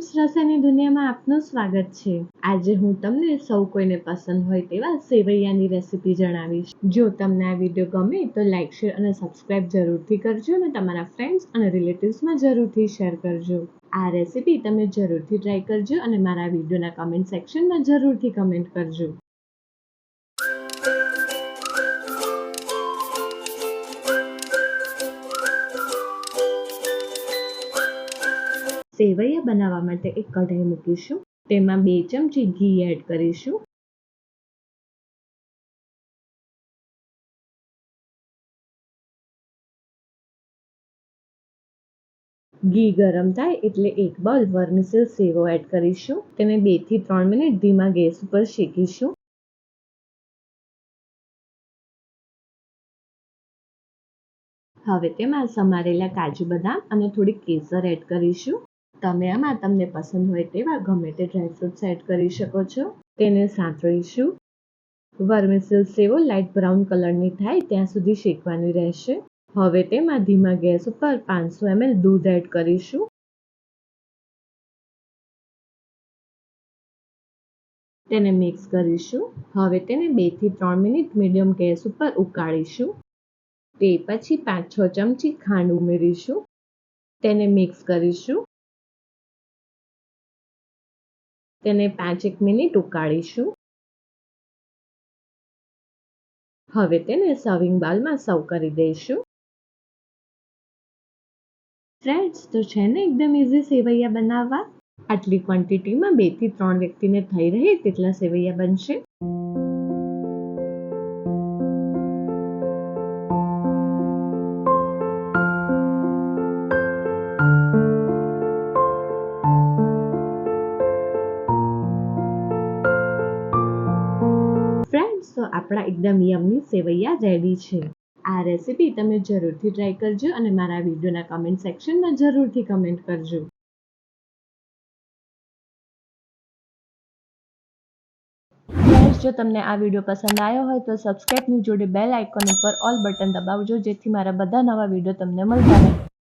Friends, રસોઈની દુનિયામાં આપનું સ્વાગત છે। આજે હું તમને સૌ કોઈને પસંદ હોય તેવા સેવૈયાની રેસીપી જણાવીશ। જો તમને આ વિડીયો ગમે તો લાઈક, શેર અને સબસ્ક્રાઇબ જરૂરથી કરજો અને તમારા ફ્રેન્ડ્સ અને રિલેટિવ્સમાં જરૂરથી શેર કરજો। આ રેસીપી તમે જરૂરથી ટ્રાય કરજો અને મારા વિડીયોના કમેન્ટ સેક્શનમાં જરૂરથી કમેન્ટ કરજો। સેવૈયા બનાવવા માટે એક કઢાઈ મૂકીશું। તેમાં 2 ચમચી ઘી એડ કરીશું। ઘી ગરમ થાય એટલે એક બાઉલ વર્મિસેલ સેવો એડ કરીશું। તેને 2 થી 3 મિનિટ ધીમા ગેસ ઉપર શેકીશું। હવે તેમાં સમારેલા કાજુ બદામ અને થોડી કેસર એડ કરીશું। તમે આમાં તમને પસંદ હોય તેવા ગમે તે ડ્રાયફ્રૂટ્સ એડ કરી શકો છો। તેને સાંતળીશું। વર્મિસેલ સેવો લાઇટ બ્રાઉન કલરની થાય ત્યાં સુધી શેકવાની રહેશે। હવે તેમાં ધીમા ગેસ ઉપર 500 ml દૂધ એડ કરીશું। તેને મિક્સ કરીશું। હવે તેને 2 થી 3 મિનિટ મીડિયમ ગેસ ઉપર ઉકાળીશું। તે પછી 5-6 ચમચી ખાંડ ઉમેરીશું। તેને મિક્સ કરીશું। તેને 5-1 મિનિટ ઉકાળીશું। હવે તેને સર્વિંગ બાઉલમાં સર્વ કરી દઈશું। ફ્રેન્ડ્સ, તો છે ને એકદમ ઇઝી સેવૈયા બનાવવા। આટલી ક્વોન્ટિટીમાં 2 થી 3 વ્યક્તિને થઈ રહે તેટલા સેવૈયા બનશે। ફ્રેન્ડ્સ, તો આપણા એકદમ યમ્મી સેવૈયા રેડી છે। આ રેસીપી તમે જરૂરથી ટ્રાય કરજો અને મારા વિડીયોના કમેન્ટ સેક્શનમાં જરૂરથી કમેન્ટ કરજો। ફ્રેન્ડ્સ, જો તમને આ વિડીયો પસંદ આવ્યો હોય તો સબસ્ક્રાઇબની જોડે બેલ આઇકોન ઉપર ઓલ બટન દબાવજો, જેથી મારા બધા નવા વિડીયો તમને મળતા રહે।